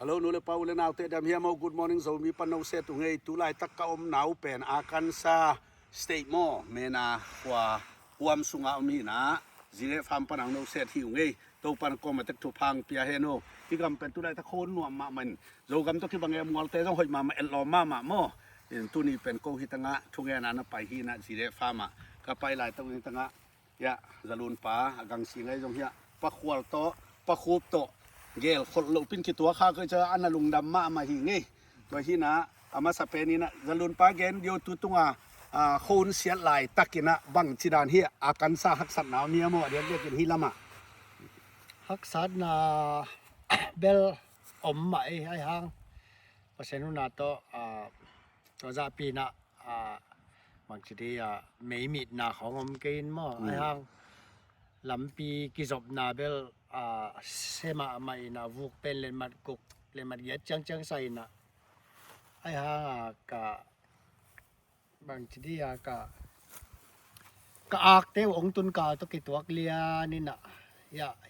Hello, nule Paul na te dam hiamo good morning so mi panaw set ngei tulay takka nau pen akan sa state mo mena kwa uam sunga na zire fam panang no set hi ngei to pan ko matek tu phang pia he no ki gam pen tulay ta khon nuam ma man zo gam to ki bang em ngol te jong hoi ma el lo ma mo in tu ni pen ko hitanga thunge na na pai hi na zire fama ka pai lai to hitanga ya zalun pa agang singai jong ya pa khwal to pa khup toเกลคนลูกพินคิดตัวข้าก็จะอันลุงดำมาหิงไงตัวที่นะอามาสเปนี่นะจะลุนปาเกนโยตุตุงคนเสียหลายตักินะบังจิดานเฮียอาการซาหักสัตว์หนาวเมียโมเดี๋ยวเรียกกันฮิลามาฮักสัตว์นะเบลอมมาไอ้ห้างเพราะฉะนั้นนะตัวจะปีนะบางทีไม่มีนะของอมกินมั่ไอ้ห้างลำปีกิจบนาเบลเสมาไม่นะวุกเป็นเลนมัดกุกเลนมัดเย็ดจังใส่นะไอ้ห่างกะบางทีกะอากเตวองตุนกาตกิตัวเลียนี่นะ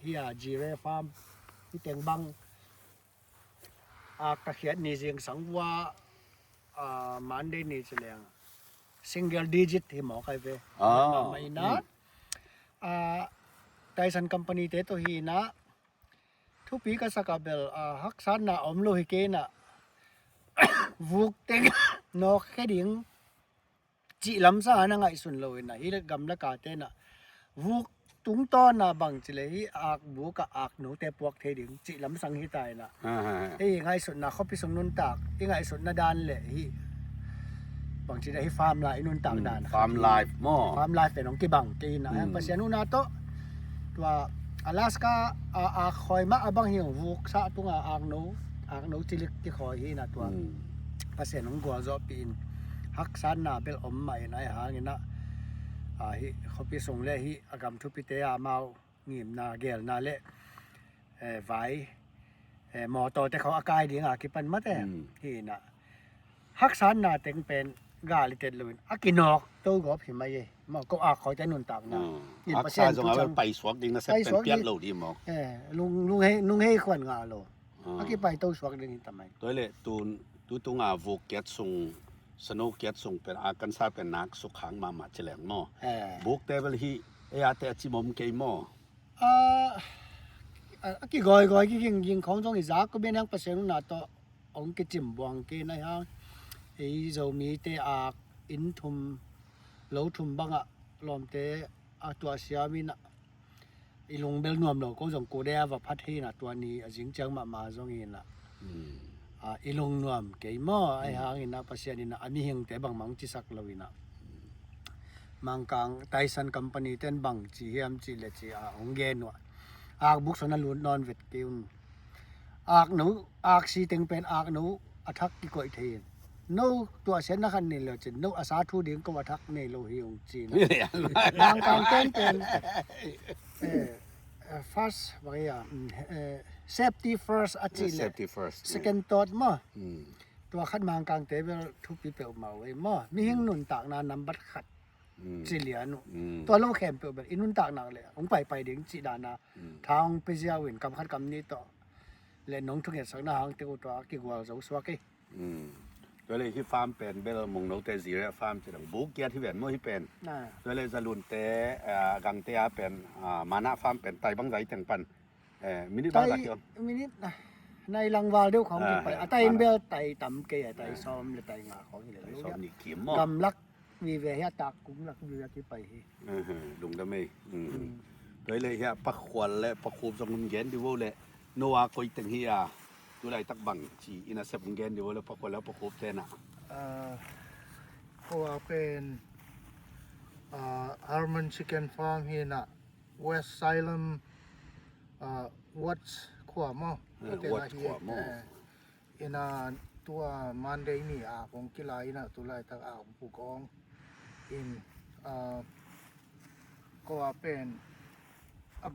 เฮียจีเรฟาร์มที่เต็งบังอากตะเขียนนี่เสียงสังว่ามันได้นี่เสียง single digit ที่หมอใครไปไม่นะไทสันคัมพานีเตโตฮีนะทุกปีก็สักเบลฮักซันนะอมโลหิเกนะวุกเต็งนอกแค่ดิ่งจีลำซาหนังไอสุนโลนะฮีกำลักกาเตนะวุกตุ้งต้อนนะบังจิเลยฮีอากบุกอากหนูแต่พวกเทดิ่งจีลำสังฮิตายนะไอ้ไงสุดนะเขาไปส่งนุนตากไงสุดนะดานเลยฮีบางทีได้ฟาร์มไลน์นุนตากดานฟาร์มไลฟ์มั่วฟาร์มไลฟ์เป็นของกีบังกีนะเพราะฉะนั้นนะโตตัว阿拉斯加คอยมาบางเหี่ยววุกซะตัวอากนูที่เล็กที่คอยฮีนะตัวภาษาหนองกัวจอปีนฮักซันนะเบลอมใหม่นะหาเงินนะฮีเขาไปส่งเลยฮีอากำทุพิเตยามาเงียบนาเกลนาเล่ไว้หมอต่อแต่เขาอากายดีงาคิปันมาแต่ฮีนะฮักซันนะเต็งเป็นกาลิเต็ดลุนอากินอกตัวกบเห็นไหมยี่มาก็อาเขาจะนุนต่างนะยินประเสริฐจังไปสวกดิ่งนะเสร็จเป็นเปียกโลดีหมอกลุงให้ขวัญงาโลอากิไปตัวสวกดิ่งทำไมตัวเล่ตูตุงวุกเกตส่งสนุกเกตส่งเป็นอาการซาเป็นนักสุขังมาเฉลงหม้อบุกเตเบลฮีอาเตจิมอมเกยหม้ออากิกอยยิงของจงอิจาก็เป็นยังประเสริฐน่ะต่อองค์กิจิมบวงเกนะฮะไอ้เจ้ามีเตอากอินทุมเหลาทุมบังอะลอมเตอตัวเสียมินะไอ้ลงเบลนวมเราก็จงกูได้ว่าพัดให้นะตัวนี้จริงจังมาจงเห็นละไอ้ลงนวมเกี่ยม้อไอ้หางอินะภาษาดินะอันนี้เห็นแต่บางมังจิสักเราอินะมังกังไทสันคัมพานีเต้นบังจีเฮียมจีเลจีองเกนวะอากบุกสนลุนนอนเวทกิวนอากหนูอากสีเต็งเป็นอากหนูอัทักกี่ก่อยเทียนนู้ตัวเส้นนักนี่เลยจีนู้อาสาทูดิ่งก็ว่าทักนี่โลหิวจีนบางการเต้นเป็นfirst ว่าอย่าง safety first อาจีเลย second thought มั้งตัวขัดบางการเต้นทุกปีเปล่ามาไว้มั้งมีหิ้งนุนตากนานำบัดขัดจีเหลียนตัวโลแคมเปล่าแบบอินุนตากนักเลยผมไปดิ่งจีดานาทางไปเสียวินกำขัดกำนี้ต่อเลยน้องทุกอย่างสักหน้าหางเตี้ยวตัวกี่กว่าจะสวกตัวเลยที่ฟาร์มเป็นเบลมงโนเตซีเรฟาร์มจะบุกเกียร์ที่เป็นมั่วที่เป็นตัวเลยจะลุนเตกังเตียเป็นมานะฟาร์มเป็นไตบังใจแต่งปันมินิตาตะเกียบมินิในลังวาลเดียวของกินไปไตเบลไตต่ำเกยไตซ้อมหรือไตงาของนี่เลยซ้อมนี่เขียมกำลักวีเวียตากกุ้งลักวีเวียที่ไปลุงดำไม่ตัวเลยเฮียปักขวัญและปักคูบสมุนเย็นดิวเลยนัวคอยแต่งเฮียตัวไหนตักบังจีอินาเซปงเกนดิวแล้วปักขวัญแล้วปักคูบเทน่ะเพราะว่าเป็นHarmon Chicken Farm เฮียน่ะ West Salem Watts ขวาม้อWatts ขวาม้ออินาตัวมันเดนี่ของกีฬาอินาตัวไหนตักผู้กองอินก็ว่าเป็น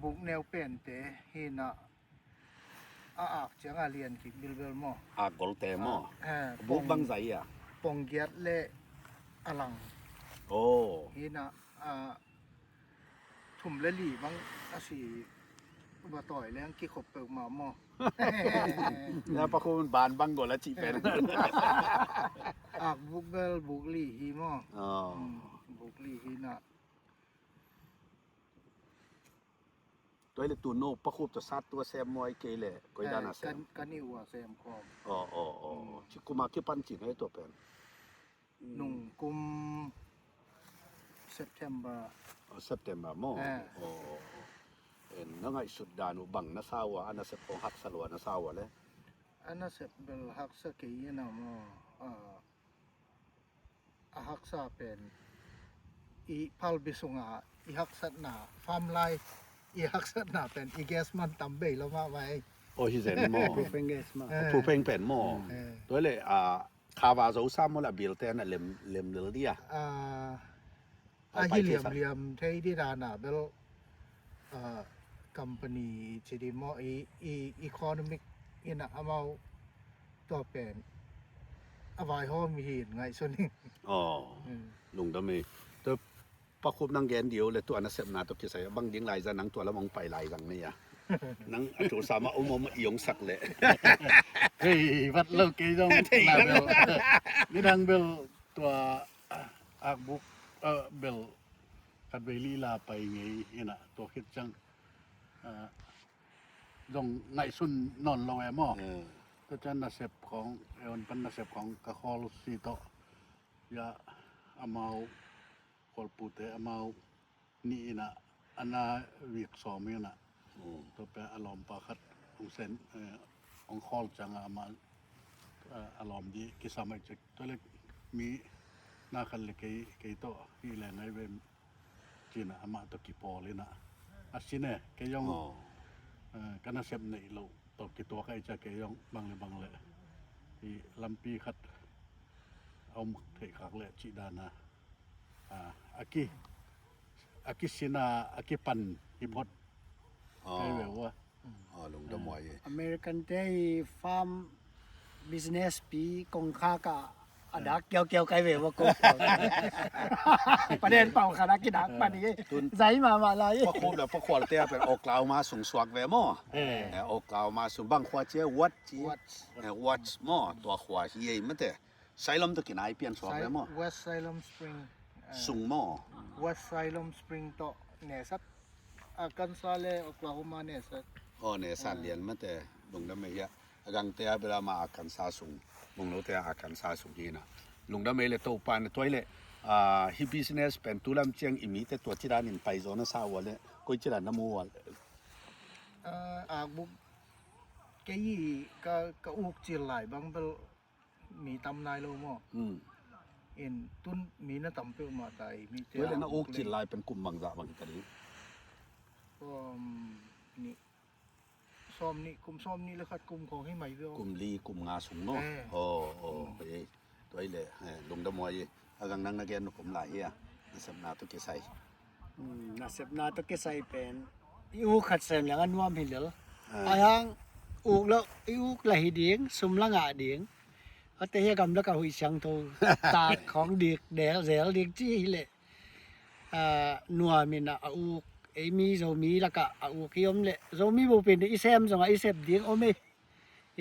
บุกแนวเป็นเตเฮียน่ะจังเรียนคิดบิลเบลมอกอลเตมอบุกบังใจปองเกียรเละอลังโอ้ฮีนะทุ่มเละหลีบังอาศี บ่ต่อยแล้วกี่ขบเปิกหมาหมอ แล้วประคุณบานบังกอละจีเป็น อากบุกเบลบุกลีฮีหมอ อ๋อ บุกลีฮีน่ะ ตัวเลยตูโนประคุบตัวซัดตัวแซมมวยเกเลยก็ได้นะแซ กัน ม กันนี่ว่าแซมคอม อ๋อชิคุมาคิปันจิให้ตัวเป็น นุ่งกุมเซปเทมเบอร์ September mo. Na nga isudano bang nasawa ana sa pong haksalwa nasawa le. อันนั้นเสร็จเบลฮักษะเกียนะมอฮักษะเป็นอีพัลบิสุงาอีฮักษะหนาฟาร์มไลอีฮักษะหนาเป็นอีเกสมันตัมเบลแล้วมาไว้ O hisen mo. Penges ma. Pu peng pen mo. เออ Toy le kava zo sa mo la bil ten lem le dia. อาฮิเลียมเลียมเทดีดานาเบลคัมพานีจีดีมออีคอนมิกอินะเอามาตัวเป็นอวัยห้อมีเห็นไงส่วนนี้ Oh. Lung da me. To pakup nang gen dio le tu ana sep na to kisay bang ding lai za nang tu la mong pai lai jang ne ya. Nang atu sama umom iyong sak le. Hey, wat lo ke dong na bel. Ni dang bel tua akbuk bel kat be lila pa ngai ina to khit chang dong ngai sun non lo e mo to chan na sepของเออนปันna sep ของกะคอลซีโตยาamau kol pute amau ni ina ana wiek som ina to pe alom pa khat ong sen ong khol chang amal alom di kisamai chek to le mi na khal le ke to hi le ngai ve china ama to ki pol ina asine ke yong kana sep nei lo to ki to kai cha ke yong bang le i lampi khat om thei khak le chi dana aki sina aki pan ipot kai ve wa Lung da mo ye. American Day Farm Business ปีกงค่ากะอดักเกี่ยวไกลเวว่าโกประเด็นเป่าคณะกิดักปานนี้ใจมาลาย Pakup la pakwal te pen Oklahoma sung swak ve mo. Oklahoma sung bang khwa che what chi. Watch mo to khwa hi ei mate. Sailom to kinai pian swak ve mo. West Salem Spring Sung mo. West Salem Spring ต่อเนสัตกันซาเลโอคลาโฮมาเนสัต Ne san lian mate lung da me ya. Agang te bela ma akan sa sung. Mong no te akan sa sung hi na. Lung da me le to pan toile hi business pen tulam chiang imi te to chiran in pai zo na sa wale koi chiran na mo wal อาบุกแกยี่ก็อุกจีหลายบางเบลมีตำนายโลมอเอ็นตุนมีน่ะตำเปลมาตายมีเจ้า toile na ok chil lai pen kum bang za bang kali ก็นี่ซ้อมนี่คุมซ้อมนี่แล้วคัดคุมของให้ใหม่เดียว kum li kum nga sung no pe toile lung da mo ye agang nang again no kum lai ya sam na to ke sai na sep na to ke sai pen iu khat sem yang anwam hilal ayang uk lo iu la hi ding sum la nga ding ate he gam la ka hui chang to ta khong dik del zel dik chi le nuwa mina uk ei mi zo mi la ka uk yom le zo mi bo pen i sem zo i sep ding o me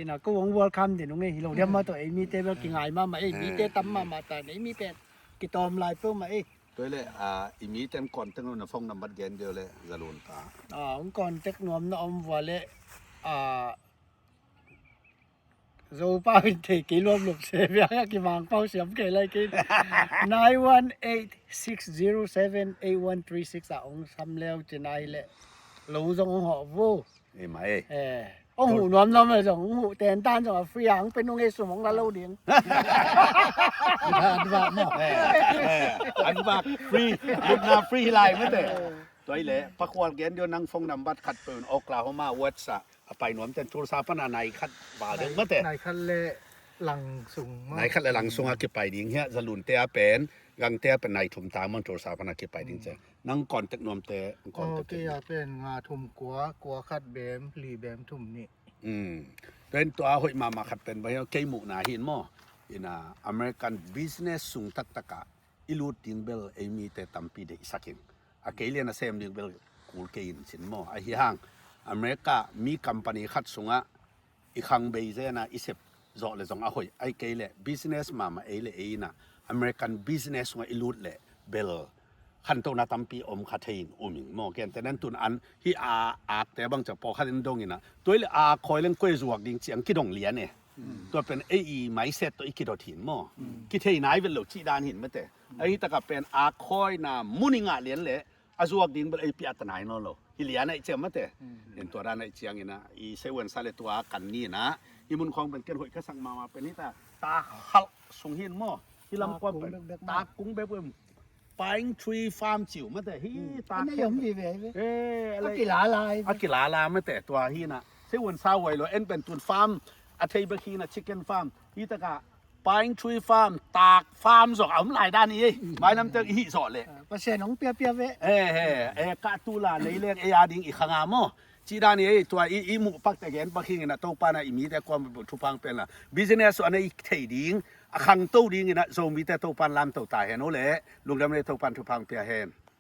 ina ko wong welcome de no nge hi lo dem ma to ei mi te bel ki ngai ma ei mi te tam ma ta nei mi pen ki tom lai pu ma ei toile imi ten kon ten na phong number gen dio le zalun ta ông còn tech nuông nó ông vào lệ dấu bao thì kỷ lục lục xe về cái vàng bao xiêm cái lại cái 918-607-8136 à ông xăm leo trên này lệ lâu rồi ông họ vô e mai ông hủ nuông nó mà rồi ông hủ tiền tan rồi phi hàng bên ông ấy xuống ông là lâu điện ăn vạ mà an bak free good na free lai mate toile pakwal gen dio nang phong number khat pen Oklahoma watsa apai nom ten tur sa pana nai khat ba deng mate นายคันเละหลังสูงมาก nai khat la lang sunga ki pai ding hia zalun te a pen gang te pen nai thum ta mon tur sa pana ki pai ding che nang kon tek nom te โอ kon เค tek อยากเป็นงาทุ่มกัวคัดแบมหลีแบมทุ่มนี่ เป็นตัวหอยมาขัดเป็นไปเกี่ยมุนาหินมออินาอเมริกันบิสเนสสุงตักตะกะอิลูดิงเบลเอมีเตตัมปีเดอิสักินอาเกลียนเซมดิงเบลคูลเกินสินมอไอฮิฮัง อเมริกามีคัมปานีขัดสุงะอีคังเบย์เซนะอีเซปจอเลยจงอ่ะหอยไอ้เกย์เลยบิสเนสมาเอเลยเอนะอเมริกันบิสเนสว่าอีลูดเลยเบลขันตัวนาตัมปีขัดเองมิงโมเกนแต่นั้นตุนอันที่อาแต่บางจะพอขัดดงนี่นะตัวเลยคอยเล่นกล้วยจวกดิ่งเสียงคิดดงเลียนเนี่ยตัวเป็นไม่เซตตัวอีคิดดหินโมคิดเฮนายเป็นเหล่าที่ดานหินไม่แต่ไอ้ตะกับเป็นคอยนะมุนิงะเลียนเลยจวกดิ่งเป็นปีอัตนายนอโลฮิเลียนไอ้เจ้าไม่แต่เห็นตัวด้านไอ้เจียงนี่นะอีเซเว่นซาเลตัวกันนี่นะอีมุนคองเป็นเกณฑ์หอยก็สั่งมาเป็นนี่แต่ตาหัลส่งหินโมที่ลำความเป็นตากุ้งแบบว่าpine tree farm จิ๋วมาแต่ฮีตา อันนี้ยังมีเว้ย อะไร กีฬาลาย กีฬาลามาแต่ตัวฮีนะเซวันซาไว้เลยเอ็นเป็นตัวฟาร์มอาเทย์เบคีนะ chicken farm ฮีตะกะ pine tree farm ตากฟาร์มสองเอาหลายด้านนี้ไม้น้ำเจอฮีสอดเลย เปอร์เซ็นต์ของเปียเว้ย กาตูลาเลยเรียกอาดิงอีขางามอจีด้านนี้ตัวอีมุปักแต่แกนปักหิงนะตัวปานะอีมีแต่ความทุพังเป็นละ business อันนี้เทดิ้งขังตู้ดิ้งนะโซมีแต่ตัวปันลำตัวตายเห็นโอเล่ลุงดำเลยตัวปันทุพังเปียเห็น